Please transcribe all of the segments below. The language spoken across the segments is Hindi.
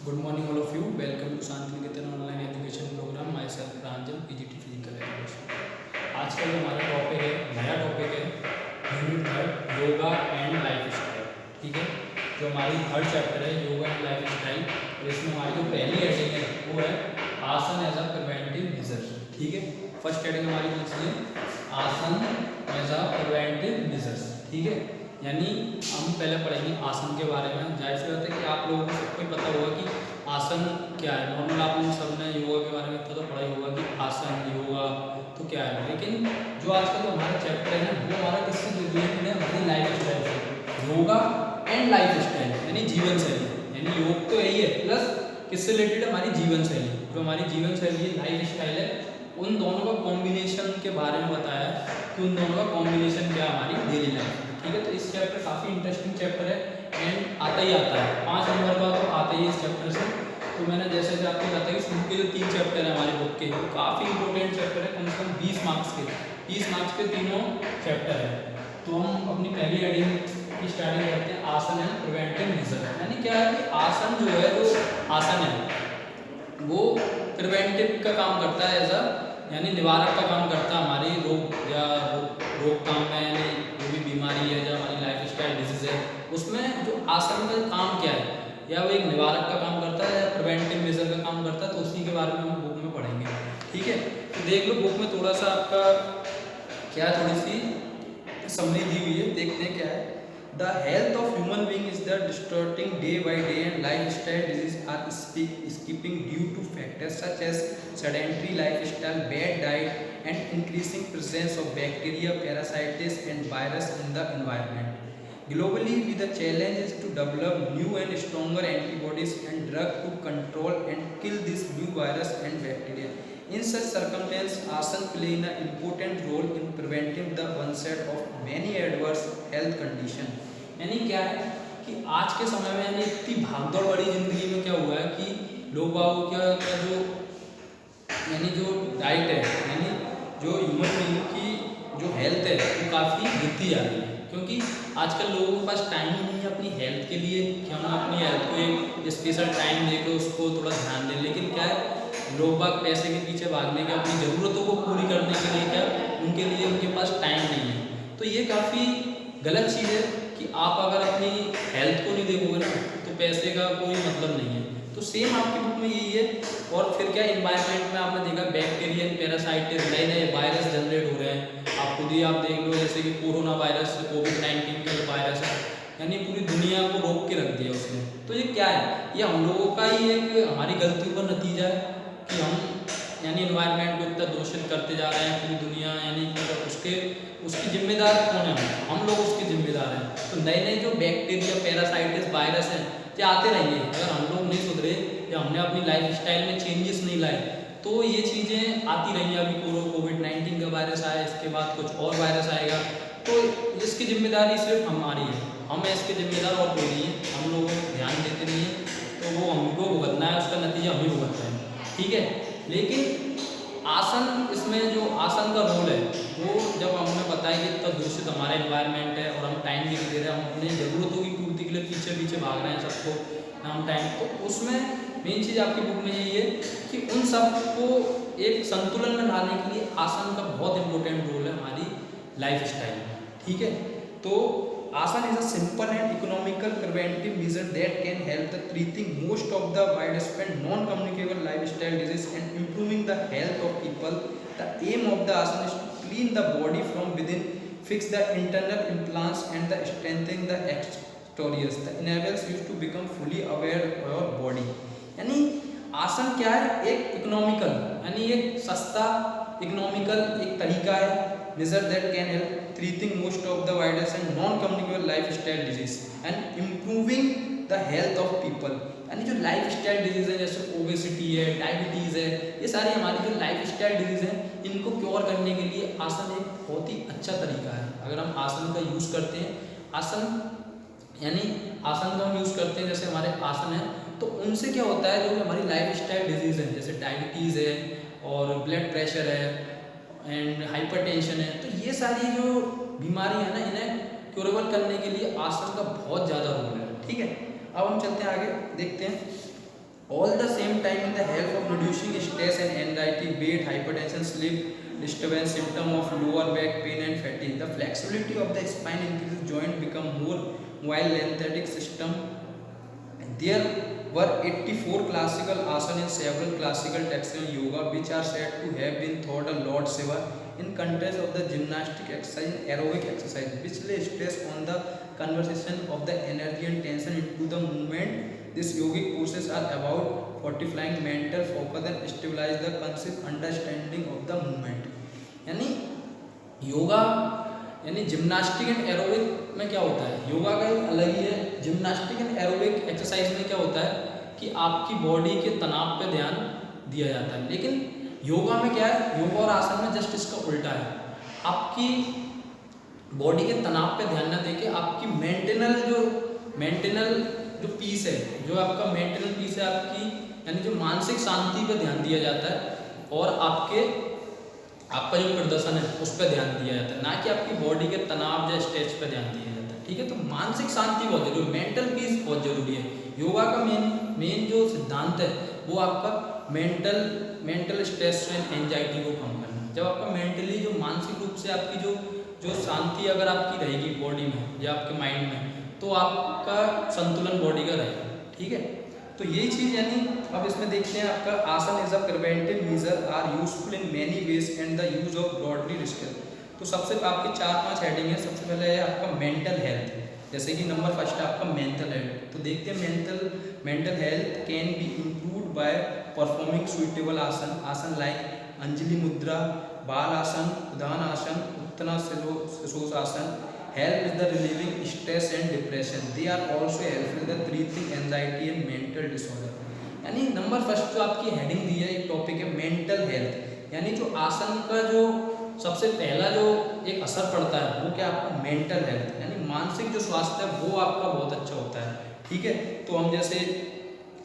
Good morning, all of you. Welcome to Santiniketan Online Education Program. Myself Pranjal, PGT Physical Education. आज का जो हमारा टॉपिक है, नया टॉपिक है unit third, yoga and life style. ठीक है, जो हमारी थर्ड चैप्टर है योगा एंड लाइफ स्टाइल, और इसमें हमारी जो पहली हेडिंग है वो है आसन एज अ प्रिवेंटिव मेजर। ठीक है, फर्स्ट हेडिंग हमारी कौन सी है? आसन एज अ प्रिवेंटिव मेजर्स। ठीक है, यानी हम पहले पढ़ेंगे आसन के बारे में। जाहिर सी बात है कि आप लोगों को सबको पता होगा कि आसन क्या है। नॉर्मल आप लोग सबने योगा के बारे में इतना तो पढ़ा ही होगा कि आसन योगा तो क्या है, लेकिन जो आज का जो हमारा चैप्टर है ना वो हमारा किससे रिलेटेड है? हमारी लाइफ स्टाइल से। योगा एंड लाइफ स्टाइल यानी जीवन शैली, यानी योग तो यही है प्लस किससे रिलेटेड है? हमारी जीवन शैली। जो हमारी जीवन शैली है, लाइफ स्टाइल है, उन दोनों का कॉम्बिनेशन के बारे में बताया है कि उन दोनों का कॉम्बिनेशन क्या हमारी डेली लाइफ। ठीक है, तो इस चैप्टर काफ़ी इंटरेस्टिंग चैप्टर है एंड आता ही आता है 5 नंबर का तो आता ही है इस चैप्टर से। तो मैंने जैसे आपको बताया कि शुरू के जो 3 चैप्टर हैं हमारे बुक के, वो काफ़ी इंपॉर्टेंट चैप्टर है, कम से कम 20 मार्क्स के तीनों चैप्टर है। तो हम अपनी पहली हेडिंग की स्टार्टिंग करते हैं, आसन एंड प्रिवेंटिव मेजर। यानी क्या है कि आसन जो है, जो आसन है वो प्रिवेंटिव का काम करता है, ऐसा यानी निवारक का काम करता है हमारी रोग या रोकथाम में, यानी जो भी बीमारी है, जो हमारी लाइफ स्टाइल डिजीज है, उसमें जो आसन का काम क्या है, या वो एक निवारक का काम करता है या प्रिवेंटिव मेजर का काम करता है, तो उसी के बारे में हम बुक में पढ़ेंगे। ठीक है, तो देख लो बुक में थोड़ा सा आपका क्या थोड़ी सी समरी दी हुई है, देखते हैं क्या है। The health of human being is the distorting day by day, and lifestyle diseases are skipping due to factors such as sedentary lifestyle, bad diet, and increasing presence of bacteria, parasites, and virus in the environment. Globally, the challenge is to develop new and stronger antibodies and drugs to control and kill these new virus and bacteria. In such circumstances, आसन play an important role in preventing the onset of many adverse health condition. यानी क्या है कि आज के समय में यानी इतनी भागदौड़ वाली जिंदगी में क्या हुआ है कि लोग बागों का जो यानी जो डाइट है, यानी जो ह्यूमन बीइंग की जो हेल्थ है वो काफ़ी गिरती जा रही है, क्योंकि आजकल लोगों के पास टाइम ही नहीं है अपनी हेल्थ के लिए कि हम अपनी हेल्थ को एक स्पेशल टाइम देकर उसको थोड़ा ध्यान दें। लेकिन क्या है, लोग बाग पैसे के पीछे भागने के, अपनी ज़रूरतों को पूरी करने के लिए क्या उनके लिए उनके पास टाइम नहीं है। तो ये काफ़ी गलत चीज़ है कि आप अगर अपनी हेल्थ को नहीं देखोगे ना तो पैसे का कोई मतलब नहीं है। तो सेम आपकी बुक में यही है। और फिर क्या, इन्वायरमेंट में आपने देखा बैक्टीरिया, पैरासाइट, नए नए वायरस जनरेट हो रहे हैं। आप खुद ही आप देख लो, जैसे कि कोरोना वायरस, कोविड-19 का जो वायरस है, यानी पूरी दुनिया को रोक के रख दिया उसने। तो ये क्या है, ये हम लोगों का ही एक हमारी गलतियों का नतीजा है कि हम यानी इन्वायरमेंट को इतना दूषित करते जा रहे हैं पूरी दुनिया, यानी उसकी जिम्मेदार कौन है? हम लोग उसके जिम्मेदार हैं। तो नए नए जो बैक्टीरिया, पैरासाइटिस, वायरस हैं ये आते रहेंगे। अगर हम लोग नहीं सुधरे या हमने अपनी लाइफ स्टाइल में चेंजेस नहीं लाए तो ये चीज़ें आती रहेंगी। अभी कोविड-19 का वायरस आया, इसके बाद कुछ और वायरस आएगा, तो इसकी जिम्मेदारी सिर्फ हमारी है, हम इसके जिम्मेदार और कोई नहीं है। हम लोग ध्यान देते नहीं हैं तो वो हमको भुगतना है, उसका नतीजा हम ही भुगतते हैं। ठीक है, लेकिन आसन, इसमें जो आसन का रोल है वो जब हमने बताया कि इतना दूषित हमारा इन्वायरमेंट है और हम टाइम भी नहीं दे रहे हैं, हम अपनी ज़रूरतों की पूर्ति के लिए पीछे पीछे भाग रहे हैं सबको ना हम टाइम, तो उसमें मेन चीज़ आपकी बुक में यही है कि उन सबको एक संतुलन में लाने के लिए आसन का बहुत इंपॉर्टेंट रोल है हमारी लाइफ स्टाइल में। ठीक है, तो आसन is a simple and economical preventive measure that can help the treating most of the widespread non-communicable lifestyle disease and improving the health of people. The aim of the asana is to clean the body from within, fix the internal implants and the strengthen the exteriors. The enables you to become fully aware of your body. यानी आसन क्या है? एक इकोनॉमिकल यानी एक सस्ता इकोनॉमिकल एक तरीका है, measure that can help treating most of the virus and non-communicable lifestyle disease and improving the health of people. यानी जो लाइफ स्टाइल डिजीज है जैसे ओबेसिटी है, डायबिटीज़ है, ये सारी हमारी जो लाइफ स्टाइल डिजीज है इनको क्योर करने के लिए आसन एक बहुत ही अच्छा तरीका है। अगर हम आसन का यूज़ करते हैं, आसन यानी आसन का हम यूज़ करते हैं, जैसे हमारे आसन है तो उनसे क्या होता है, जो हमारी लाइफ स्टाइल डिजीज़ है जैसे डायबिटीज़ है और ब्लड प्रेशर है एंड हाइपरटेंशन है, तो ये सारी जो बीमारी है ना इन्हें क्योरेबल करने के लिए आसन का बहुत ज़्यादा रोल है। ठीक है, अब हम चलते हैं आगे, देखते हैं All the same time in the help of reducing stress and anxiety, weight, hypertension, sleep disturbance, symptom of lower back pain and fatigue. The flexibility of the spine increases, joint become more mobile, lymphatic system. There were 84 classical asana and several classical texts in yoga which are said to have been thought a lot saver in contrast of the gymnastic exercise and aerobic exercise which lay stress on the conversion of the energy and tension into the movement. These yogic courses are about fortifying mental focus and stabilize the concept understanding of the movement. यानी योगा यानी जिम्नास्टिक एंड एरोबिक में क्या होता है, योगा का एक अलग ही है। जिम्नास्टिक एंड एरोबिक एक्सरसाइज में क्या होता है कि आपकी बॉडी के तनाव पे ध्यान दिया जाता है, लेकिन योगा में क्या है, योगा और आसन में जस्ट इसका उल्टा है। आपकी बॉडी के तनाव पे ध्यान न देके आपकी मेंटेनल जो पीस है, जो आपका मेंटेनल पीस है आपकी, यानी जो मानसिक शांति पे ध्यान दिया जाता है और आपका जो प्रदर्शन है उस पर ध्यान दिया जाता है, ना कि आपकी बॉडी के तनाव या स्ट्रेच पे ध्यान दिया जाता है। ठीक है, तो मानसिक शांति बहुत जरूरी, मेंटल पीस बहुत जरूरी है। योगा का मेन जो सिद्धांत है वो आपका मेंटल स्ट्रेस एंड एंजाइटी को कम करना। जब आपका मेंटली जो मानसिक रूप से आपकी जो शांति अगर आपकी रहेगी बॉडी में या आपके माइंड में, तो आपका संतुलन बॉडी का रहेगा। ठीक है, तो यही चीज़ यानी अब इसमें देखते हैं आपका asana is a preventive measure are useful in many ways and the use of broadly discuss. तो सबसे आपके 4-5 हेडिंग है। सबसे पहले है आपका मेंटल हेल्थ, जैसे कि नंबर फर्स्ट है आपका मेंटल हेल्थ। तो देखते हैं mental health can be improved bye performing suitable asana like Anjali मुद्रा, बाल आसन, उदान आसन, उत्तना आसन help with the relieving stress and depression. They are also helpful in the treating anxiety and mental disorder. यानी नंबर फर्स्ट जो आपकी हेडिंग दी है एक टॉपिक है मेंटल हेल्थ, यानी जो आसन का जो सबसे पहला जो एक असर पड़ता है वो क्या आपका मेंटल हेल्थ, यानी मानसिक जो स्वास्थ्य है वो आपका बहुत अच्छा होता है। ठीक है, तो हम जैसे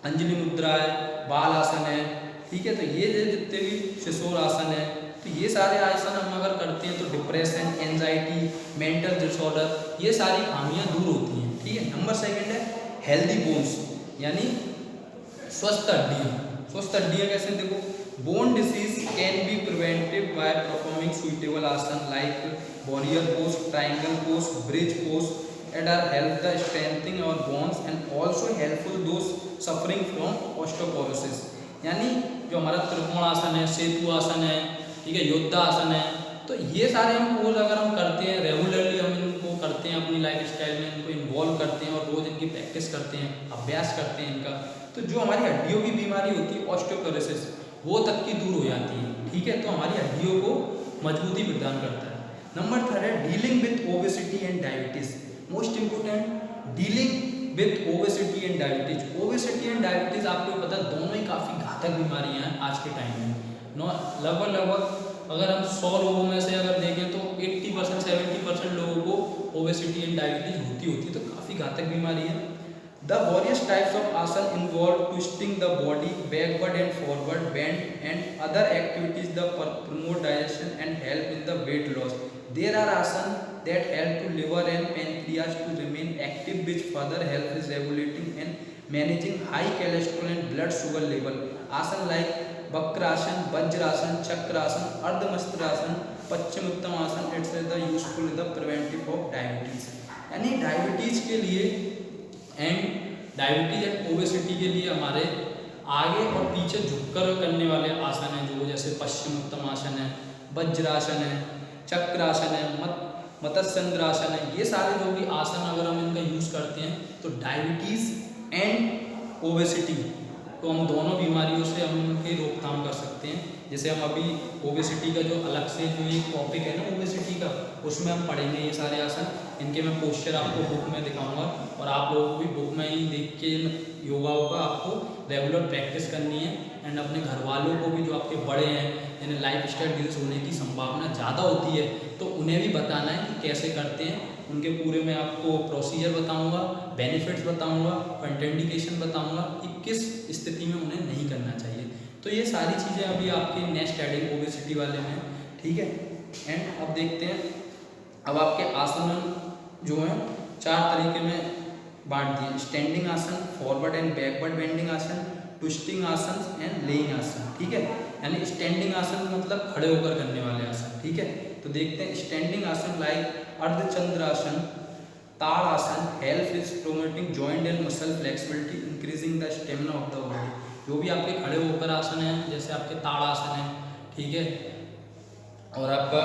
अंजलि मुद्रा है, बाल आसन है, ठीक है, तो ये जितने भी शिशोर आसन है, तो ये सारे आसन हम अगर करते हैं तो डिप्रेशन, एंजाइटी, मेंटल डिसऑर्डर, ये सारी खामियां दूर होती हैं। ठीक है, नंबर सेकंड है हेल्दी बोन्स, यानी स्वस्थ हड्डियाँ। स्वस्थ हड्डियाँ कैसे, देखो bone disease can be prevented by performing suitable asana like warrior pose, triangle pose, bridge pose and are help the strengthening our bones and also helpful those suffering from osteoporosis. यानी जो हमारा त्रिकोण आसन है, सेतु आसन है, ठीक है, योद्धा आसन है, तो ये सारे हम पोज अगर हम करते हैं रेगुलरली, हम इनको करते हैं अपनी लाइफ स्टाइल में, इनको इन्वॉल्व करते हैं और रोज इनकी प्रैक्टिस करते हैं, अभ्यास करते हैं इनका, तो जो हमारी हड्डियों की बीमारी होती है ऑस्टियोपोरोसिस वो तक की दूर हो जाती है। ठीक है, तो हमारी हड्डियों को मजबूती प्रदान करता है। नंबर थर्ड है dealing with obesity and diabetes. Most important, dealing with obesity and diabetes. Obesity and diabetes आपको पता है दोनों ही काफ़ी घातक बीमारियां हैं आज के टाइम में। लगभग अगर हम 100 लोगों में से अगर देखें तो 80% 70% लोगों को ओबेसिटी एंड डायबिटीज होती है, तो काफ़ी घातक बीमारी है। The various types of asana involve twisting the body backward and forward, bend and other activities the promote digestion and help in the weight loss. There are asana that help to liver and pancreas to remain active, which further help is regulating and managing high cholesterol and blood sugar level. आसन like वक्रासन, वज्रासन, चक्रासन, अर्धमस्त्रासन, पश्चिमोत्तम आसन it's the useful the preventive of diabetes. यानी डायबिटीज के लिए एंड ओबेसिटी के लिए हमारे आगे और पीछे झुककर करने वाले आसन हैं, जो जैसे पश्चिमोत्तम आसन है, वज्रासन है, चक्रासन है, मत्स्येंद्रासन है, ये सारे जो भी आसन अगर हम इनका यूज करते हैं तो डायबिटीज एंड ओबेसिटी, तो हम दोनों बीमारियों से हम उनकी रोकथाम कर सकते हैं। जैसे हम अभी ओबेसिटी का जो अलग से जो ये टॉपिक है ना ओबेसिटी का, उसमें हम पढ़ेंगे ये सारे आसन। इनके मैं पोस्चर आपको बुक में दिखाऊंगा और आप लोगों को भी बुक में ही देख के योगा का आपको रेगुलर प्रैक्टिस करनी है। एंड अपने घर वालों को भी, जो आपके बड़े हैं जिन्हें लाइफ स्टाइल डिजीज होने की संभावना ज़्यादा होती है, तो उन्हें भी बताना है कि कैसे करते हैं। उनके पूरे मैं आपको प्रोसीजर बताऊंगा, बेनिफिट्स बताऊंगा, कंटेंडिकेशन बताऊंगा कि किस स्थिति में उन्हें नहीं करना चाहिए। तो ये सारी चीज़ें अभी आपके नेक्स्ट हेडिंग ओबेसिटी वाले में, ठीक है। एंड अब देखते हैं, अब आपके आसन जो हैं 4 तरीके में बांट दिए। स्टैंडिंग आसन, फॉरवर्ड एंड बैकवर्ड बेंडिंग आसन, ट्विस्टिंग आसन एंड लेइंग आसन, ठीक है। यानी स्टैंडिंग आसन मतलब खड़े होकर करने वाले आसन, ठीक है। तो देखते हैं स्टैंडिंग आसन लाइक अर्धचंद्रासन, ताड़ आसन help is promoting joint and muscle flexibility, increasing the stamina of the body. जो भी आपके खड़े होकर आसन है, जैसे आपके ताड़ आसन है, ठीक है, और आपका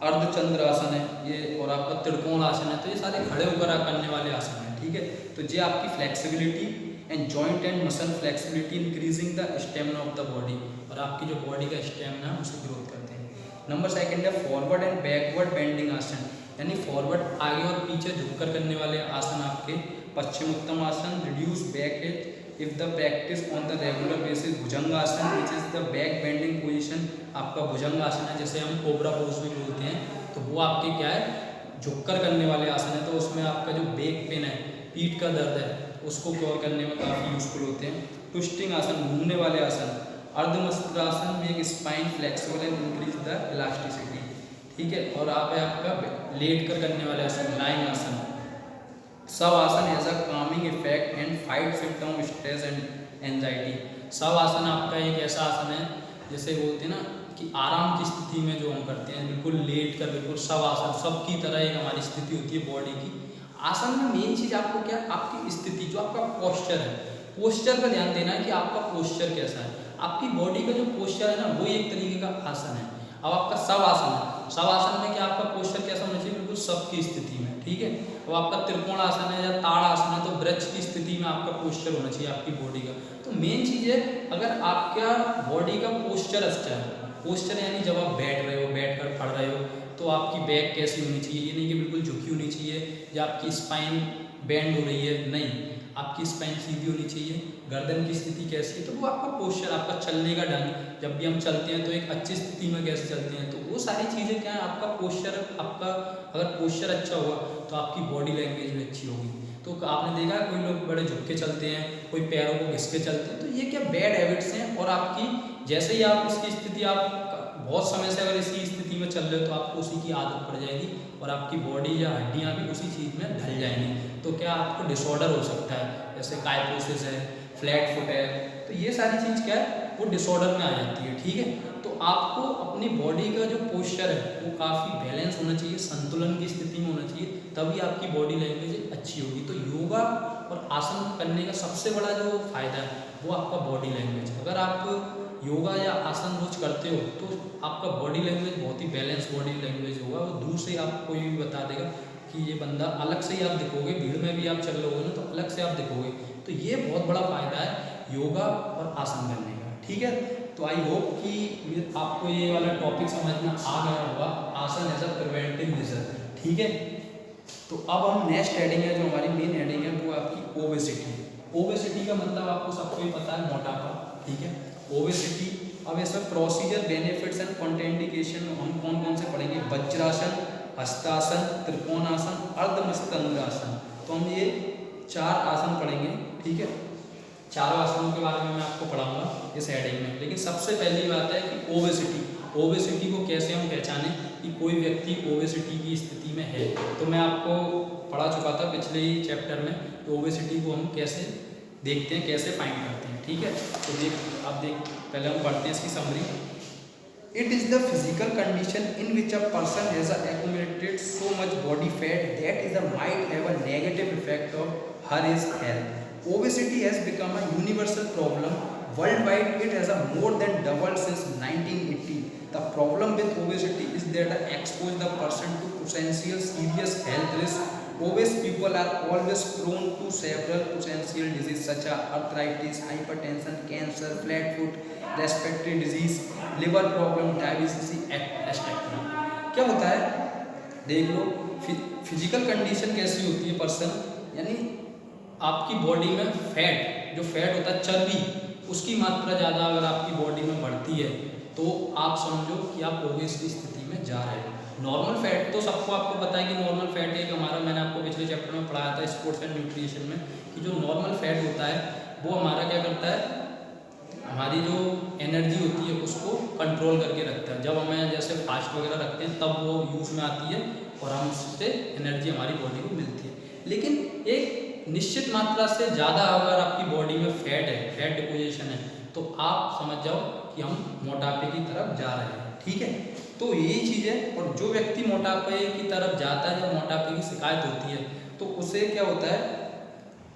अर्धचंद्र आसन है ये, और आपका त्रिकोण आसन है, तो ये सारे खड़े होकर आप करने वाले आसन हैं, ठीक है। तो ये आपकी flexibility and joint and muscle flexibility increasing the stamina of the body, और आपकी जो बॉडी का स्टेमिना है उसे ग्रोथ करते हैं। नंबर सेकंड है फॉरवर्ड एंड बैकवर्ड बेंडिंग आसन, यानी फॉरवर्ड आगे और पीछे झुककर करने वाले आसन आपके Paschimottan asana, reduce back ache if the practice on the regular basis, Bhujang asana which is the back bending position, आपका भुजंग आसन है, जैसे हम कोबरा पोज भी बोलते हैं, तो वो आपके क्या है झुककर करने वाले आसन है, तो उसमें आपका जो बैक पेन है, पीठ का दर्द है, उसको क्योर करने में काफ़ी यूजफुल होते हैं। ट्विस्टिंग आसन घूमने वाले आसन, अर्धमस्त्रासन में एक spine flexible and increase the elasticity, ठीक है। और आप है आपका लेट कर करने वाले आसन, लाइंग आसन, सब आसन has a Kameng effect and fight symptom stress and anxiety. सब आसन आपका एक ऐसा आसन है जैसे बोलते हैं ना कि आराम की स्थिति में जो हम करते हैं, बिल्कुल लेट कर, बिल्कुल सब आसन सब की तरह एक हमारी स्थिति होती है बॉडी की। आसन में मेन चीज़ आपको क्या, आपकी स्थिति, जो आपका पोस्चर है, पोस्चर पर ध्यान देना है कि आपका पोस्चर कैसा है। आपकी बॉडी का जो पोस्चर है ना, वो एक तरीके का आसन है। अब आपका सब आसन है, सब आसन में क्या आपका पोस्चर कैसा होना चाहिए, बिल्कुल सब की स्थिति में, ठीक है। अब आपका त्रिकोण आसन है या ताड़ आसन है, तो वृक्ष की स्थिति में आपका पोस्चर होना चाहिए आपकी बॉडी का। तो मेन चीज़ है, अगर आपका बॉडी का पोस्चर अच्छा है, पोस्चर यानी जब आप बैठ रहे हो, बैठ कर पढ़ रहे हो, तो आपकी बैक कैसी होनी चाहिए, ये नहीं कि बिल्कुल झुकी होनी चाहिए या आपकी स्पाइन बेंड हो रही है, नहीं, आपकी स्पाइन सीधी होनी चाहिए। गर्दन की स्थिति कैसी है, तो वो आपका पोस्चर, आपका चलने का ढंग, जब भी हम चलते हैं तो एक अच्छी स्थिति में कैसे चलते हैं, तो वो सारी चीज़ें क्या है, आपका पोस्चर, आपका अगर पोस्चर अच्छा हुआ तो आपकी बॉडी लैंग्वेज भी अच्छी होगी। तो आपने देखा कोई लोग बड़े झुक के चलते हैं, कोई पैरों को घिस के चलते हैं, तो ये क्या बैड हैबिट्स हैं। और आपकी जैसे ही आप इसकी स्थिति, आप बहुत समय से अगर इसी स्थिति में चल रहे हो, तो आपको उसी की आदत पड़ जाएगी और आपकी बॉडी या हड्डियाँ भी उसी चीज़ में ढल जाएंगी। तो क्या आपको डिसऑर्डर हो सकता है, जैसे काइपोसिस है, फ्लैट फुट है, तो ये सारी चीज़ क्या है, वो डिसऑर्डर में आ जाती है, ठीक है। तो आपको अपनी बॉडी का जो पोस्चर है वो काफ़ी बैलेंस होना चाहिए, संतुलन की स्थिति में होना चाहिए, तभी आपकी बॉडी लैंग्वेज अच्छी होगी। तो योगा और आसन करने का सबसे बड़ा जो फायदा है वो आपका बॉडी लैंग्वेज। अगर आप योगा या आसन रोज करते हो तो आपका बॉडी लैंग्वेज बहुत ही बैलेंस बॉडी लैंग्वेज होगा। वो दूर से आप कोई भी बता देगा कि ये बंदा, अलग से ही आप दिखोगे, भीड़ में भी आप चल रहे होगे ना तो अलग से आप दिखोगे। तो ये बहुत बड़ा फायदा है योगा और आसन करने का, ठीक है। तो आई होप कि आपको ये वाला टॉपिक समझ में आ गया होगा, आसन एज अ प्रिवेंटिव मेजर, ठीक है। तो अब हम नेक्स्ट हेडिंग है, जो हमारी मेन हेडिंग है, वो आपकी ओबेसिटी। ओबेसिटी का मतलब आपको सबको ही पता है, मोटापा, ठीक है। ओबेसिटी, अब इसमें प्रोसीजर, बेनिफिट्स एंड कॉन्ट्राइंडिकेशन हम कौन कौन से पढ़ेंगे, वज्रासन, हस्तासन, त्रिकोणासन, अर्धमस्तकासन। तो हम ये 4 आसन पढ़ेंगे, ठीक है। चारों आसनों के बारे में मैं आपको पढ़ाऊंगा इस हेडिंग में। लेकिन सबसे पहली बात है कि ओबेसिटी, ओबेसिटी को कैसे हम पहचानें कि कोई व्यक्ति ओबेसिटी की स्थिति में है। तो मैं आपको पढ़ा चुका था पिछले ही चैप्टर में कि ओबेसिटी को हम कैसे देखते हैं, कैसे फाइंड करते हैं, ठीक है। तो पहले हम पढ़ते हैं इसकी summary. It is the physical condition in which a person has accumulated so much body fat that is might have a negative effect on his health. Obesity has become a universal problem worldwide. It has more than doubled since 1980. The problem with obesity is that it exposes the person to potential serious health risks. Obese people are always prone to several potential diseases such as arthritis, hypertension, cancer, flat foot, respiratory disease, liver problem, diabetes, etc. क्या होता है, देख लो, फिजिकल कंडीशन कैसी होती है पर्सन, यानी आपकी बॉडी में फैट, जो फैट होता है चर्बी, उसकी मात्रा ज़्यादा अगर आपकी बॉडी में बढ़ती है तो आप समझो कि आप ओबेस की स्थिति में जा रहे हो। नॉर्मल फैट तो सबको आपको पता है कि नॉर्मल फैट एक हमारा, मैंने आपको पिछले चैप्टर में पढ़ाया था स्पोर्ट्स एंड न्यूट्रिशन में, कि जो नॉर्मल फैट होता है वो हमारा क्या करता है, हमारी जो एनर्जी होती है उसको कंट्रोल करके रखता है। जब हमें जैसे फास्ट वगैरह रखते हैं तब वो यूज़ में आती है और हम उससे एनर्जी हमारी बॉडी को मिलती है। लेकिन एक निश्चित मात्रा से ज़्यादा अगर आपकी बॉडी में फैट है, फैट डिपोजिशन है, तो आप समझ जाओ कि हम मोटापे की तरफ जा रहे हैं। ठीक है, तो यही चीज़ है। और जो व्यक्ति मोटापे की तरफ जाता है या मोटापे की शिकायत होती है, तो उसे क्या होता है,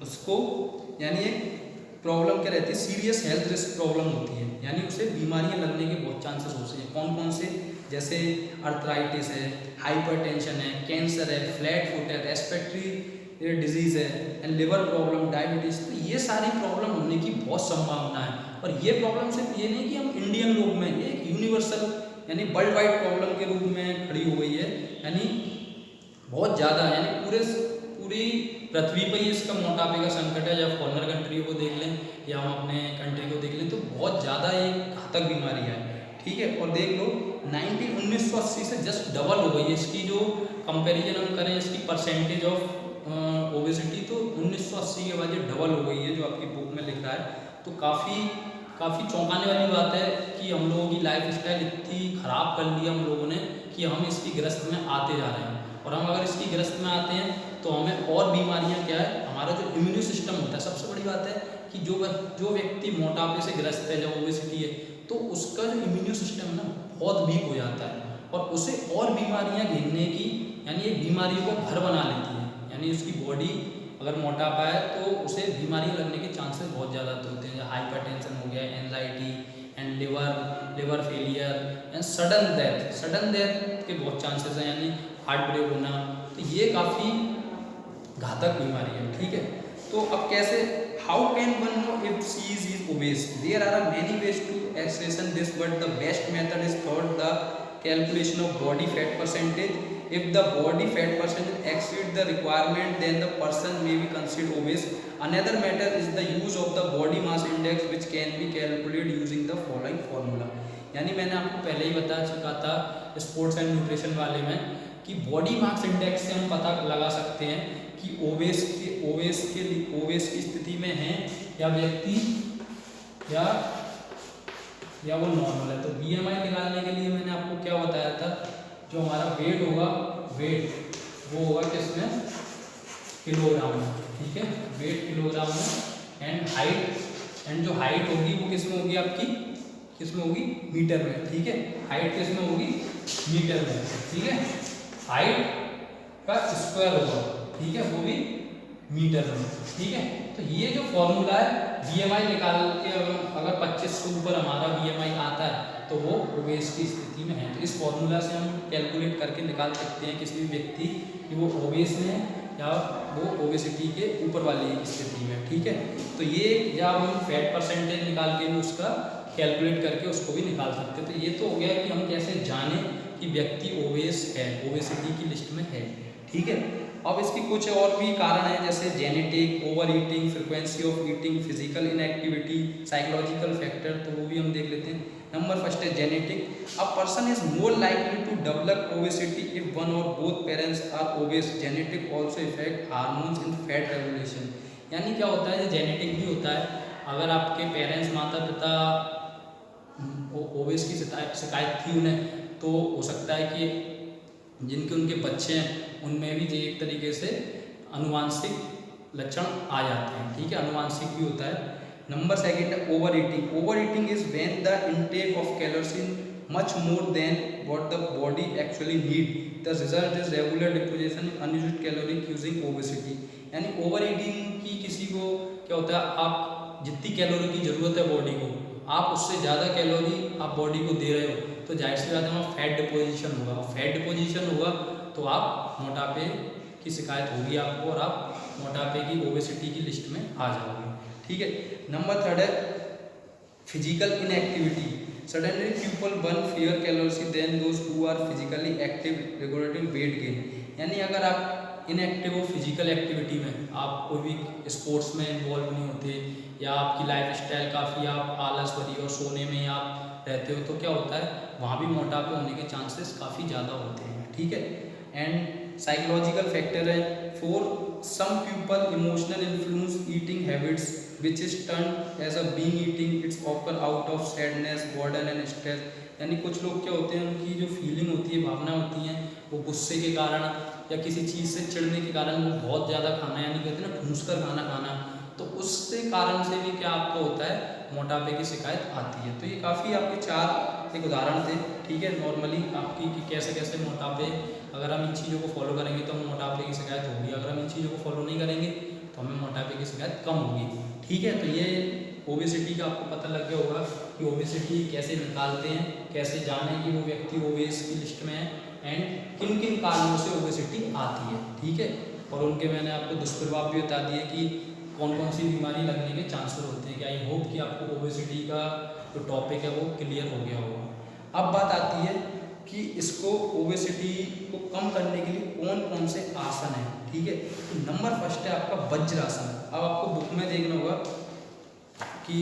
उसको यानी एक प्रॉब्लम क्या रहती है, सीरियस हेल्थ रिस्क प्रॉब्लम होती है, यानी उसे बीमारियां लगने के बहुत चांसेस होते हैं। कौन कौन से, जैसे अर्थराइटिस है, हाइपरटेंशन है, कैंसर है, फ्लैट फुट है, रेस्पिरेटरी डिजीज़ है, एंड लिवर प्रॉब्लम, डायबिटीज़। तो ये सारी प्रॉब्लम होने की बहुत संभावना है। और ये प्रॉब्लम सिर्फ ये नहीं कि हम इंडियन लोग में, ये एक यूनिवर्सल यानी वर्ल्ड वाइड प्रॉब्लम के रूप में खड़ी हो गई है, यानी बहुत ज़्यादा, यानी पूरी पृथ्वी पर ही इसका मोटापे का संकट है। जब फॉरेनर कंट्रियों को देख लें या हम अपने कंट्री को देख लें, तो बहुत ज़्यादा एक घातक बीमारी है। ठीक है, और देख लो 1980 से जस्ट डबल हो गई है इसकी, जो कंपैरिजन हम करें इसकी परसेंटेज ऑफ ओबेसिटी, तो 1980 के बाद ये डबल हो गई है, जो आपकी बुक में लिख रहा है। तो काफ़ी चौंकाने वाली बात है कि हम लोगों की लाइफ स्टाइल इतनी ख़राब कर ली हम लोगों ने कि हम इसकी ग्रस्त में आते जा रहे हैं। और हम अगर इसकी ग्रस्त में आते हैं तो हमें और बीमारियां क्या है, हमारा जो इम्यून सिस्टम होता है, सबसे बड़ी बात है कि जो व्यक्ति मोटापे से ग्रस्त है, जब ओबेसिटी है, तो उसका जो इम्यून सिस्टम है ना बहुत वीक हो जाता है और उसे और बीमारियां घेरने की, यानी ये बीमारियों को घर बना लेती है। यानी उसकी बॉडी अगर मोटापा है तो उसे बीमारियां लगने के चांसेस बहुत ज़्यादा होते हैं, जैसे हाइपरटेंशन हो गया, anxiety and liver failure and sudden death के बहुत चांसेस हैं, यानी हार्ट ब्रेक होना। तो ये काफ़ी घातक बीमारी है। ठीक है, तो अब कैसे, how can one know if she is obese? There are many ways to expression this, but the best method is thought the calculation of body fat percentage. If the body fat percentage exceeds the requirement, then the person may be considered obese. Another matter is the use of the body mass index, which can be calculated using the following formula. यानी मैंने आपको पहले ही बता चुका था स्पोर्ट्स एंड न्यूट्रिशन वाले में कि बॉडी मास इंडेक्स से हम पता लगा सकते हैं कि ओबेस की स्थिति में है या व्यक्ति या वो नॉर्मल है। तो BMI निकालने के लिए मैंने आपको क्या बताया था, जो हमारा वेट होगा, वो होगा किसमें, किलोग्राम में। ठीक है, वेट किलोग्राम में, एंड जो हाइट होगी वो किसमें होगी, आपकी किसमें होगी, मीटर में। ठीक है, हाइट किसमें होगी, मीटर में। ठीक है, हाइट का स्क्वायर होगा, ठीक है, वो भी मीटर में। ठीक है, तो ये जो फॉर्मूला है BMI निकाल के, अगर 25 से ऊपर हमारा BMI आता है तो वो ओबेस की स्थिति में है। तो इस फॉर्मूला से हम कैलकुलेट करके निकाल सकते हैं किसी भी व्यक्ति कि वो ओबेस में है या वो ओबेसिटी के ऊपर वाली स्थिति में। ठीक है, तो ये जब हम फैट परसेंटेज निकाल के भी उसका कैलकुलेट करके उसको भी निकाल सकते हैं। तो ये तो हो गया कि हम कैसे जाने कि व्यक्ति ओबेस है, ओबेसिटी की लिस्ट में है। ठीक है, अब इसकी कुछ और भी कारण है, जैसे genetic, over eating, frequency of eating, physical inactivity, psychological factor, तो वो भी हम देख लेते हैं। नंबर फर्स्ट है genetic. A person is more likely to develop obesity if one or both parents are obese. Genetic also effect hormones in fat regulation. यानी क्या होता है, जेनेटिक भी होता है। अगर आपके पेरेंट्स, माता पिता ओबेस की शिकायत थी उन्हें, तो हो सकता है कि जिनके उनके बच्चे हैं उनमें भी एक तरीके से अनुवांशिक लक्षण आ जाते हैं। ठीक है, अनुवांशिक भी होता है। नंबर सेकंड है over eating. Over eating is when the intake of calories much more than what the body actually need. The result is regular deposition unused calorie using obesity. यानी ओवर ईटिंग की किसी को क्या होता है, आप जितनी कैलोरी की ज़रूरत है बॉडी को, आप उससे ज़्यादा कैलोरी आप बॉडी को दे रहे हो, तो जाहिर सी बात है वहाँ फैट डिपोजिशन होगा। और फैट डिपोजिशन होगा तो आप मोटापे की शिकायत होगी आपको, और आप मोटापे की, ओबेसिटी की लिस्ट में आ जाओगे। ठीक है, नंबर थर्ड है physical inactivity. Suddenly people burn fewer calories than those who are physically active regulating weight gain। यानी अगर आप इनएक्टिव हो फिजिकल एक्टिविटी में, आप कोई भी स्पोर्ट्स में इन्वॉल्व नहीं होते, या आपकी लाइफ स्टाइल काफ़ी आप आलस भरी और सोने में आप रहते हो, तो क्या होता है वहाँ भी मोटापे होने के चांसेस काफ़ी ज़्यादा होते हैं। ठीक है, एंड साइकोलॉजिकल फैक्टर है। For some people emotional influence eating habits which is turn as a being eating it's occur out of sadness boredom and stress. यानी कुछ लोग क्या होते हैं, उनकी जो फीलिंग होती है, भावना होती हैं, वो गुस्से के कारण या किसी चीज़ से चिढ़ने के कारण वो बहुत ज़्यादा खाना, यानी कहते हैं ना ठूस कर खाना खाना, तो उससे कारण से भी क्या आपको होता है, मोटापे की शिकायत आती है। तो ये काफ़ी आपके 4 एक उदाहरण थे, ठीक है, नॉर्मली आपकी कि कैसे कैसे मोटापे, अगर हम इन चीज़ों को फॉलो करेंगे तो हमें मोटापे की शिकायत होगी, अगर हम इन चीज़ों को फॉलो नहीं करेंगे तो हमें मोटापे की शिकायत कम होगी, ठीक है। तो ये ओबेसिटी का आपको पता लग गया होगा कि ओबेसिटी कैसे निकालते हैं, कैसे जाने कि वो व्यक्ति ओबेस की लिस्ट में है एंड किन किन कारणों से ओबेसिटी आती है, ठीक है। और उनके मैंने आपको दुष्प्रभाव भी बता दिए कि कौन कौन सी बीमारी लगने के चांसेस होते हैं। कि आई होप कि आपको ओबेसिटी का जो टॉपिक है वो क्लियर हो गया होगा। अब बात आती है कि इसको ओबेसिटी को कम करने के लिए कौन कौन से आसन हैं, ठीक है। तो नंबर फर्स्ट है आपका वज्रासन। अब आपको बुक में देखना होगा कि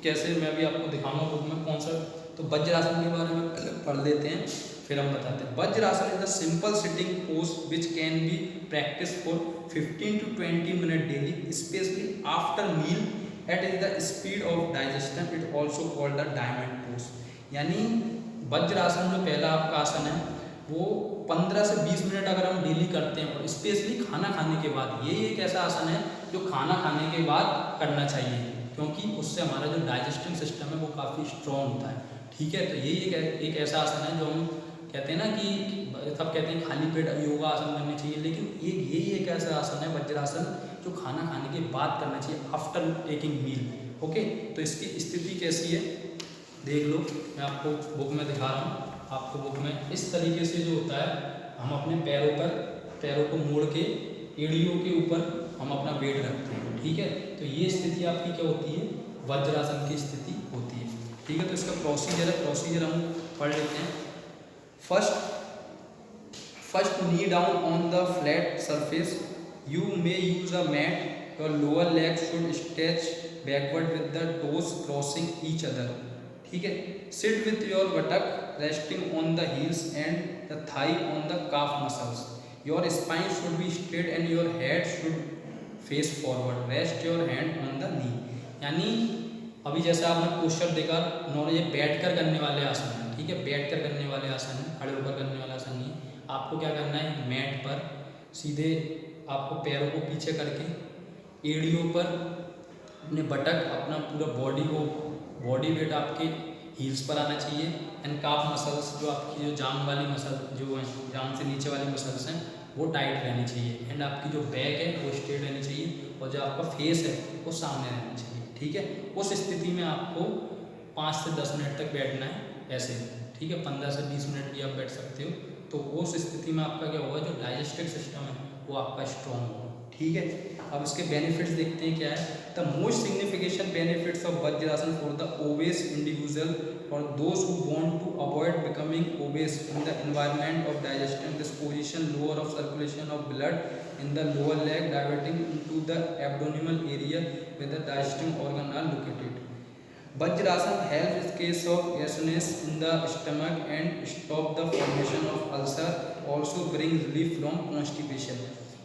कैसे, मैं भी आपको दिखाऊंगा बुक में कौन सा। तो वज्रासन के बारे में पहले पढ़ लेते हैं, फिर हम बताते हैं। Vajrasana is the simple sitting pose which can be practice for 15 to 20 minute daily, specially after meal at is the speed of digestion. It also called the diamond pose. यानी वज्रासन जो पहला आपका आसन है वो 15 से 20 मिनट अगर हम डेली करते हैं, और स्पेशली खाना खाने के बाद, ये एक ऐसा आसन है जो खाना खाने के बाद करना चाहिए, क्योंकि उससे हमारा जो डाइजेस्टिंग सिस्टम है वो काफ़ी स्ट्रॉन्ग होता है, ठीक है। तो यही एक ऐसा आसन है जो हम कहते हैं ना कि सब कहते हैं खाली पेट योगा आसन करनी चाहिए, लेकिन यही एक ऐसा आसन है वज्रासन जो खाना खाने के बाद करना चाहिए, आफ्टर टेकिंग मील, ओके। तो इसकी स्थिति कैसी है देख लो, मैं आपको बुक में दिखा रहा हूँ। आपको बुक में इस तरीके से जो होता है, हम अपने पैरों को मोड़ के एड़ियों के ऊपर हम अपना वेट रखते हैं, ठीक है। तो ये स्थिति आपकी क्या होती है, वज्रासन की स्थिति होती है, ठीक है। तो इसका प्रोसीजर हम पढ़ लेते हैं। First knee down on the flat surface, you may use a mat, your lower leg should stretch backward with the toes crossing each other, ठीक है। Sit with your buttock resting on the heels and the thigh on the calf muscles, your spine should be straight and your head should face forward, rest your hand on the knee. यानी अभी जैसा आपने पोस्चर देखा, नॉर्मल ये बैठ कर करने वाले आसन हैं, ठीक है, बैठ कर करने वाले आसन हैं, खड़े होकर करने वाला आसन नहीं। आपको क्या करना है, मैट पर सीधे आपको पैरों को पीछे करके एड़ियों पर अपने बटक, अपना पूरा बॉडी वेट आपके हील्स पर आना चाहिए, एंड काफ मसल्स जो आपकी जो जांग वाली मसल जो है, जांग से नीचे वाली मसल्स हैं वो टाइट रहनी चाहिए, एंड आपकी जो बैक है वो स्ट्रेट रहनी चाहिए, और जो आपका फेस है वो सामने रहना चाहिए, ठीक है। उस स्थिति में आपको 5 से 10 मिनट तक बैठना है ऐसे, ठीक है। 15 से 20 मिनट भी आप बैठ सकते हो। तो उस स्थिति में आपका क्या होगा, जो डाइजेस्टिव सिस्टम है वो आपका स्ट्रॉन्ग होगा, ठीक है। अब इसके बेनिफिट्स देखते हैं क्या है। The most significant benefits of Vajrasana for the obese individual और those who want to avoid becoming obese in the environment of digestion, this position lower of circulation of blood in the lower leg, diverting into the abdominal area where the digesting organ are located. Vajrasan helps in case of gasiness in the stomach and stop the formation of ulcer, also brings relief from constipation.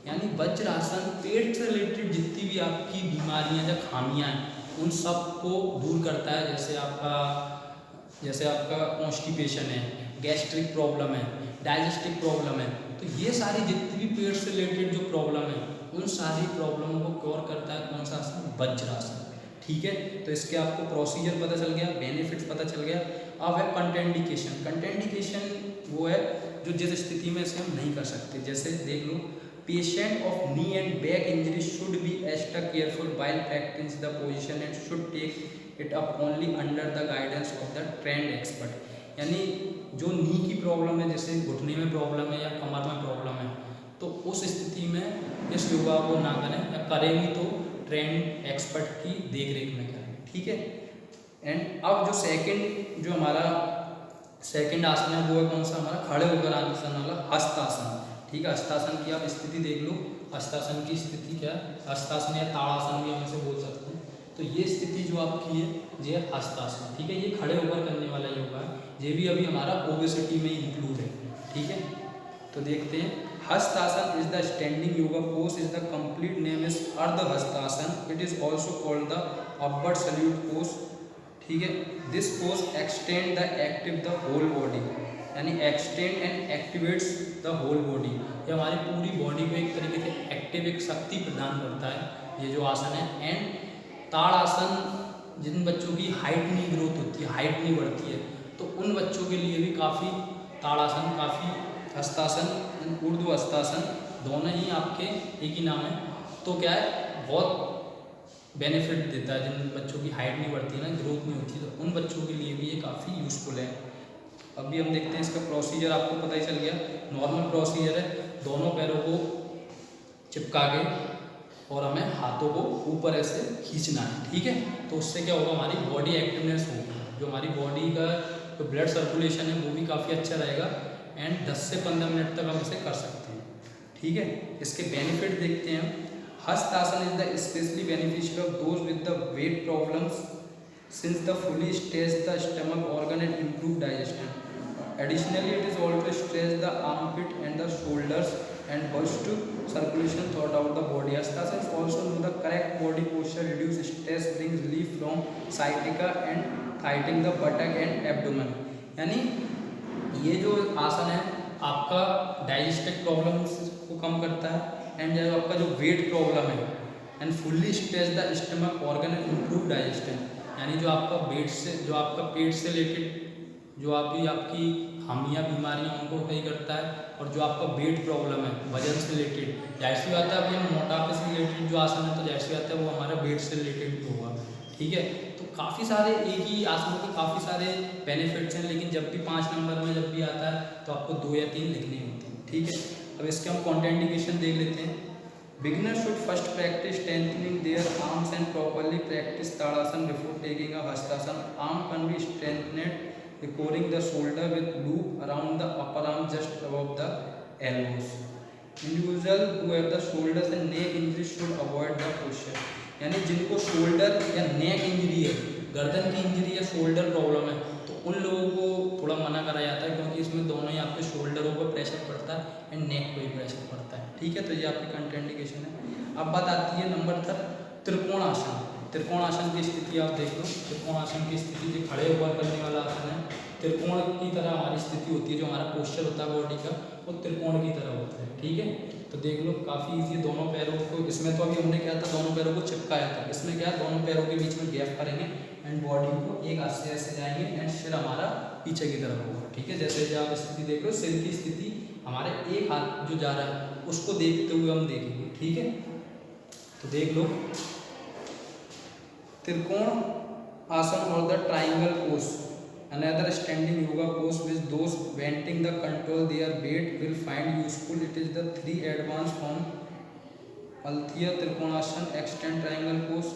यानी वज्रासन पेट से रिलेटेड जितनी भी आपकी बीमारियां या खामियां हैं उन सब को दूर करता है। जैसे आपका कॉन्स्टिपेशन है, गैस्ट्रिक प्रॉब्लम है, डाइजेस्टिव प्रॉब्लम है, तो ये सारी जितनी भी पेट से रिलेटेड जो प्रॉब्लम है उन सारी प्रॉब्लमों को कवर करता है कौन सा आसन, वज्रासन, ठीक है। तो इसके आपको प्रोसीजर पता चल गया, बेनिफिट्स पता चल गया। अब है कंटेंडिकेशन वो है जो जिस स्थिति में इसे हम नहीं कर सकते। जैसे देख लो, patient of knee and back injury should be extra careful while practicing the position and should take it up only under the guidance of the trained expert. यानी जो नी की प्रॉब्लम है, जैसे घुटने में प्रॉब्लम है या कमर में प्रॉब्लम है, तो उस स्थिति में इस योगा को ना करें, या करेंगे तो ट्रेंड एक्सपर्ट की देखरेख में करें, ठीक है। एंड अब जो हमारा सेकंड आसन है वो है कौन सा, हमारा खड़े होकर आसन वाला हस्तासन, ठीक है। हस्तासन की आप स्थिति देख लो, हस्तासन की स्थिति क्या है, हस्तासन या ताड़ासन भी हम इसे बोल सकते हैं। तो ये स्थिति जो आपकी है ये हस्तासन, ठीक है। ये खड़े होकर करने वाला योगा है, ये भी अभी हमारा ओबेसिटी में इंक्लूड है, ठीक है। तो देखते हैं Hastasana is the standing yoga pose. Is the complete name is Ardha Hastasana. It is also called the upward salute pose. ठीक है, this pose extend the active the whole body, यानी extend and activates the whole body. ये हमारी पूरी बॉडी को एक तरीके से एक्टिव, एक शक्ति प्रदान करता है ये जो आसन है। एंड ताड़ासन, जिन बच्चों की हाइट नहीं ग्रोथ होती है, हाइट नहीं बढ़ती है, तो उन बच्चों के लिए भी काफ़ी ताड़ासन, काफ़ी हस्तासन, ऊर्ध्व हस्तासन दोनों ही आपके एक ही नाम है। तो क्या है, बहुत बेनिफिट देता है। जिन बच्चों की हाइट नहीं बढ़ती है ना, ग्रोथ नहीं होती, तो उन बच्चों के लिए भी ये काफ़ी यूज़फुल है। अभी हम देखते हैं इसका प्रोसीजर, आपको पता ही चल गया। नॉर्मल प्रोसीजर है, दोनों पैरों को चिपका के और हमें हाथों को ऊपर ऐसे खींचना है, ठीक है। तो उससे क्या होगा, हमारी बॉडी एक्टिवनेस होगी, जो हमारी बॉडी का जो ब्लड सर्कुलेशन है वो भी काफ़ी अच्छा रहेगा। एंड 10 से 15 मिनट तक हम इसे कर सकते हैं, ठीक है। इसके बेनिफिट देखते हैं। Hastasana is the especially beneficial of those with the weight problems since the fully stretch the stomach organ and improve digestion. Additionally, it is also stretch the armpit and the shoulders and boost circulation throughout the body. Hastasana is also known the correct body posture, reduce stress, brings relief from sciatica and tightening the buttock and abdomen. यानी ये जो आसन है आपका डाइजेस्टिव प्रॉब्लम्स को कम करता है। एंड जो आपका जो वेट प्रॉब्लम है, and fully stretch the stomach organ and improve digestion, यानी जो आपका वेट से, जो आपका पेट से रिलेटेड जो आपकी हामिया बीमारियां उनको सही करता है। और जो आपका वेट प्रॉब्लम है, वजन से रिलेटेड, जाहिर सी बात है अभी हम मोटापे से रिलेटेड जो आसन है, तो जाहिर सी बात है वो हमारा वेट से रिलेटेड भी होगा, ठीक है। तो काफ़ी सारे एक ही आसनों के काफ़ी सारे बेनिफिट्स हैं, लेकिन जब भी 5 नंबर में जब भी आता है तो आपको 2 या 3 लिखनी होती है, ठीक है। अब इसके हम कॉन्ट्राइंडिकेशन देख लेते हैं। Beginner should first practice strengthening their arms and properly practice Tadasana before taking a Hastasana. Arm can be strengthened according the shoulder with loop around the upper arm just above the elbows. Individual who have the shoulders and neck injury should avoid the posture, यानी जिनको शोल्डर या नेक इंजरी है, गर्दन की इंजरी या शोल्डर प्रॉब्लम है, तो उन लोगों को थोड़ा मना करा जाता है, क्योंकि इसमें दोनों ही आपके शोल्डरों पर प्रेशर पड़ता है एंड नेक पर भी प्रेशर पड़ता है, ठीक है। तो ये आपकी कंट्राइंडिकेशन है। अब बात आती है नंबर 3 त्रिकोणासन। त्रिकोणासन की स्थिति आप देख लो। त्रिकोणासन की स्थिति जो खड़े होकर करने वाला आसन है, त्रिकोण की तरह हमारी स्थिति होती है, जो हमारा पोस्चर होता है बॉडी का वो त्रिकोण की तरह होता है, ठीक है। तो देख लो काफ़ी ईजी, दोनों पैरों को, इसमें तो अभी हमने क्या था, दोनों पैरों को चिपकाया था, इसमें क्या है, दोनों पैरों के बीच में गैप करेंगे एंड बॉडी को एक हाथ से ऐसे जाएंगे एंड सिर हमारा पीछे की तरफ होगा, ठीक है। जैसे जो आप स्थिति देख रहे हो, सिर की स्थिति हमारे एक हाथ जो जा रहा है उसको देखते हुए हम देखेंगे, ठीक है। तो देख लो त्रिकोण आसन और the triangle pose, another standing yoga pose which those wanting the control their weight will find useful. It is the 3 advanced form: Althea Trikonasana, extend triangle pose,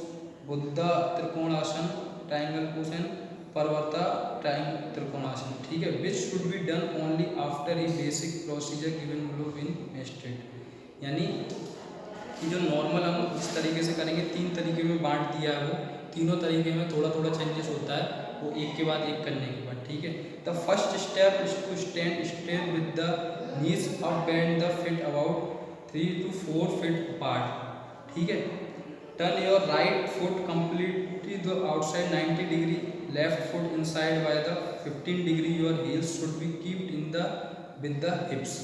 Buddha Trikonasana triangle pose and Parvata Trikonasana, ठीक है। which should be done only after a basic procedure given below in mastered, यानी कि जो नॉर्मल हम इस तरीके से करेंगे, 3 तरीके में बांट दिया है, वो तीनों तरीके में थोड़ा थोड़ा चेंजेस होता है, वो एक के बाद एक करने के बाद, ठीक है। The first step is to stand straight with the knees up, bend the feet about 3 to 4 feet apart, ठीक है। Turn your right foot completely the outside 90 degree, left foot inside by the 15 degree, your heels should be keeped in the with the hips,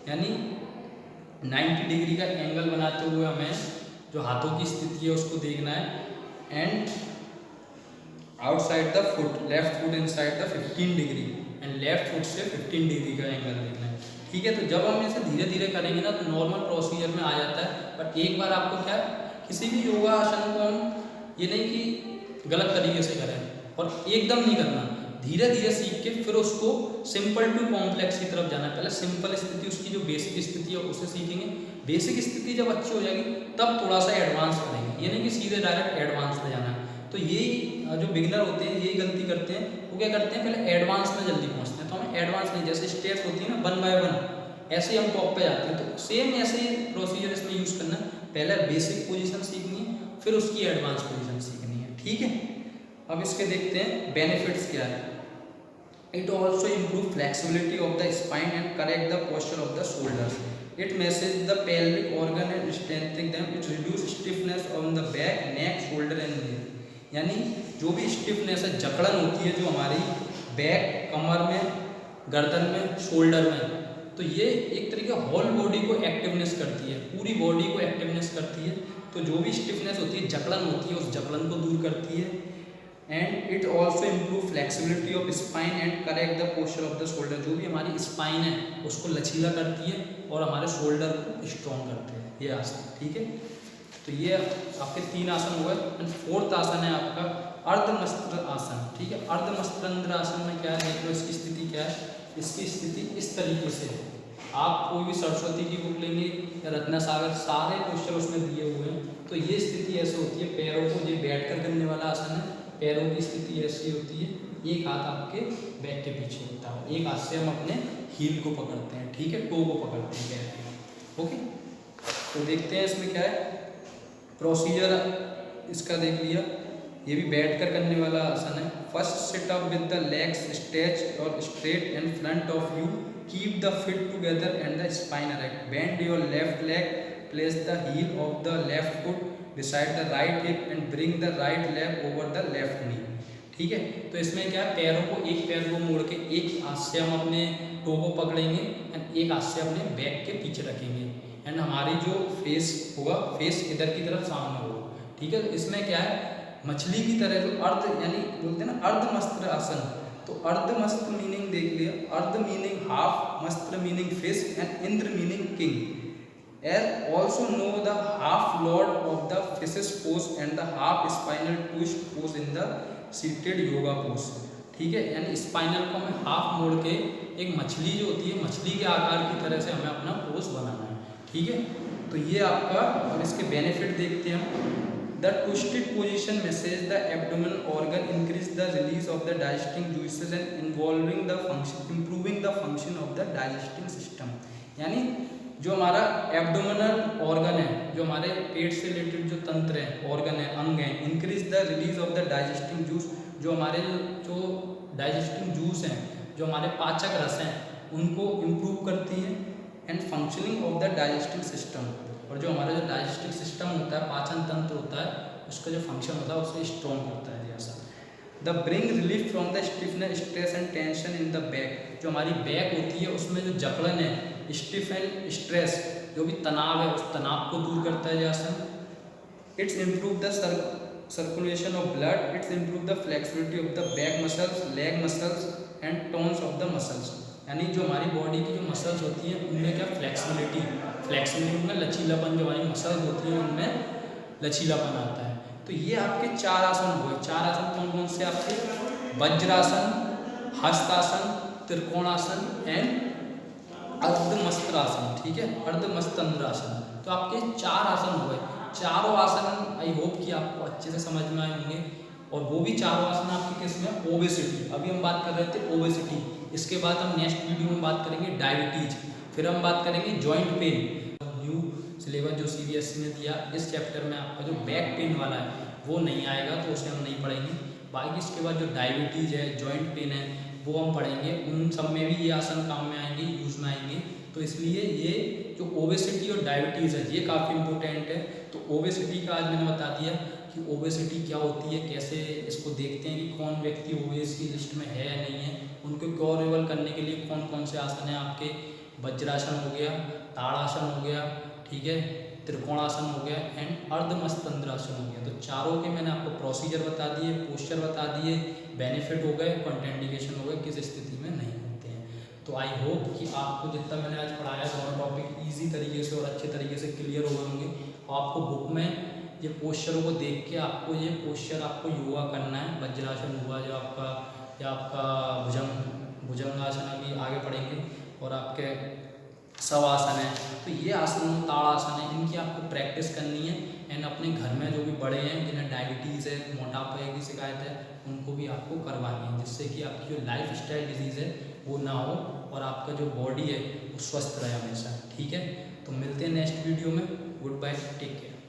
यानी 90 डिग्री का एंगल बनाते हुए हमें जो हाथों की स्थिति है उसको देखना है। And outside the foot, left foot inside the 15 degree and left foot से 15 डिग्री का एंगल देखना है, ठीक है। तो जब हम इसे धीरे धीरे करेंगे ना, तो नॉर्मल प्रोसीजर में आ जाता है। बट एक बार आपको क्या है, किसी भी योगा आसन को हम ये नहीं कि गलत तरीके से करें और एकदम नहीं करना, धीरे धीरे सीख के फिर उसको सिंपल टू कॉम्प्लेक्स की तरफ जाना है। पहले सिंपल स्थिति, उसकी जो बेसिक स्थिति है उसे सीखेंगे, बेसिक स्थिति जब अच्छी हो जाएगी तब थोड़ा सा एडवांस करेंगे, ये नहीं कि सीधे डायरेक्ट एडवांस में जाना है। तो यही जो बिगिनर होते हैं यही गलती करते हैं, वो क्या करते हैं, पहले एडवांस में जल्दी पहुंचते हैं। तो हमें एडवांस नहीं, जैसे स्टेप्स होती है ना 1 by 1, ऐसे हम टॉप पे जाते हैं। तो सेम ऐसे ही प्रोसीजर इसमें यूज़ करना है, पहले बेसिक पोजीशन सीखनी है, फिर उसकी एडवांस पोजीशन सीखनी है, ठीक है। अब इसके देखते हैं बेनिफिट्स क्या है। It also improve flexibility of the spine and correct the posture of the shoulders, it message the pelvic organ and strengthening them, it reduce stiffness on the back, neck, shoulder and नी। यानी जो भी स्टिफनेस है, जकड़न होती है जो हमारी बैक, कमर में, गर्दन में, शोल्डर में, तो ये एक तरीके होल बॉडी को एक्टिवनेस करती है, पूरी बॉडी को एक्टिवनेस करती है। तो जो भी स्टिफनेस होती है, जकड़न होती है, उस जकड़न को दूर करती है। And it also improve flexibility of spine and correct the posture of the shoulder. जो भी हमारी स्पाइन है उसको लचीला करती है और हमारे शोल्डर को स्ट्रॉन्ग करते हैं ये आसन, ठीक है। तो ये आपके 3 आसन हो गए। एंड 4th आसन है आपका अर्धमस्त्र आसन, ठीक है। अर्धमस्त्रंद्र आसन में क्या है, देख लो इसकी स्थिति क्या है। इसकी स्थिति इस तरीके से है। आप कोई भी सरस्वती की बुक लेंगे या रत्ना सागर, सारे क्वेश्चन उसमें दिए हुए हैं। तो ये स्थिति ऐसे होती है, पैरों को ये बैठ कर करने वाला आसन है, पैरों की स्थिति ऐसी होती है, एक हाथ आपके बैक के पीछे होता है, एक हाथ से हम अपने हील को पकड़ते हैं, ठीक है, टो को पकड़ते हैं पैर के, ओके। तो देखते हैं इसमें क्या है प्रोसीजर, इसका देख लिया। ये भी बैठ कर करने वाला आसन है। First sit up with the legs stretch और straight in front of you, keep the feet together and the spine erect, bend your left leg, place the heel of the left foot beside the right hip and bring the right leg over the left knee, ठीक है। तो इसमें क्या है, पैरों को, एक पैर को मोड़ के एक हाथ से हम अपने टो को पकड़ेंगे एंड एक हाथ से अपने बैक के पीछे रखेंगे एंड हमारी जो फेस होगा, फेस इधर की तरफ सामने होगा, ठीक है। तो इसमें क्या है, मछली की तरह जो अर्ध, यानी बोलते हैं ना अर्धमस्त्र आसन। तो अर्धमस्त्र मीनिंग देख लिया, अर्ध मीनिंग हाफ, मस्त्र मीनिंग फिश एंड इंद्र meaning king. As also know the half lord of the fishes pose and the half spinal twist pose in the seated yoga pose, ठीक है। यानी स्पाइनल को हमें हाफ मोड़ के एक मछली जो होती है, मछली के आकार की तरह से हमें अपना पोज बनाना है, ठीक है। तो ये आपका, और इसके बेनिफिट देखते हैं हम। The twisted position massages the abdominal organ, increase the release of the digesting juices and involving the function, improving the function of the digesting system। यानी जो हमारा एब्डोमिनल ऑर्गन है, जो हमारे पेट से रिलेटेड जो तंत्र है, ऑर्गन है, अंग है, increase the release of the digesting juice, जो हमारे जो डाइजेस्टिंग जूस हैं, जो हमारे पाचक रस हैं, उनको इम्प्रूव करती है and functioning of the digesting system. और जो हमारा जो डाइजेस्टिव सिस्टम होता है, पाचन तंत्र होता है, उसका जो फंक्शन होता है उसे स्ट्रॉन्ग करता है जैसा। The bring relief from the stiffness, stress and tension in the back. जो हमारी बैक होती है उसमें जो जकड़न है, स्टिफ एंड स्ट्रेस, जो भी तनाव है, उस तनाव को दूर करता है जैसा। It's improve the circulation of blood, it's improve the flexibility of the back muscles, leg muscles and tones of the muscles. यानी जो हमारी बॉडी की जो मसल्स होती हैं उनमें क्या फ्लेक्सिबिलिटी में लचीलापन, जो हमारी मसल्स होती हैं उनमें लचीलापन आता है। तो ये आपके 4 आसन हुए। 4 आसन कौन कौन से आपके, वज्रासन, हस्तासन, त्रिकोणासन एंड अर्धमस्त्रासन, ठीक है, अर्धमस्तंद्रासन। तो आपके 4 आसन हो गए। चारों आसन आई होप कि आपको अच्छे से समझ में आए होंगे। और वो भी चारों आसन आपके किस में, ओबेसिटी। अभी हम बात कर रहे थे ओबेसिटी, इसके बाद हम नेक्स्ट वीडियो में बात करेंगे डायबिटीज, फिर हम बात करेंगे जॉइंट पेन। न्यू सिलेबस जो CBSE ने दिया, इस चैप्टर में आपका जो बैक पेन वाला है वो नहीं आएगा, तो उसे हम नहीं पढ़ेंगे। बाकी इसके बाद जो डायबिटीज़ है, जॉइंट पेन है, वो हम पढ़ेंगे। उन सब में भी ये आसन काम में आएंगे, यूज़ में आएंगे। तो इसलिए ये जो ओबेसिटी और डायबिटीज़ है ये काफ़ी इंपॉर्टेंट है। तो ओबेसिटी का आज मैंने बता दिया कि ओबेसिटी क्या होती है, कैसे इसको देखते हैं कि कौन व्यक्ति ओबेस की लिस्ट में है या नहीं है। उनको क्योरेबल करने के लिए कौन कौन से आसन हैं आपके, वज्रासन हो गया, ताड़ासन हो गया, ठीक है, त्रिकोणासन हो गया एंड अर्धमस्तंद्रासन हो गया। तो चारों के मैंने आपको प्रोसीजर बता दिए, पोस्चर बता दिए, बेनिफिट हो गए, कंट्राइंडिकेशन हो गए, किस स्थिति में नहीं होते हैं। तो आई होप कि आपको जितना मैंने आज पढ़ाया दोनों टॉपिक ईजी तरीके से और अच्छे तरीके से क्लियर हो गए होंगे। और आपको बुक में ये पोस्चरों को देख के आपको ये पोस्चर आपको योगा करना है। वज्रासन हुआ जो आपका, या आपका भुजंगासन अभी आगे पढ़ेंगे, और आपके शवासन है। तो ये आसन, ताड़ासन है, इनकी आपको प्रैक्टिस करनी है। एंड अपने घर में जो भी बड़े हैं जिन्हें डायबिटीज़ है, मोटापे की शिकायत है, उनको भी आपको करवानी है, जिससे कि आपकी जो लाइफ स्टाइल डिजीज़ है वो ना हो और आपका जो बॉडी है वो स्वस्थ रहे हमेशा, ठीक है। तो मिलते हैं नेक्स्ट वीडियो में। Good bye, take care.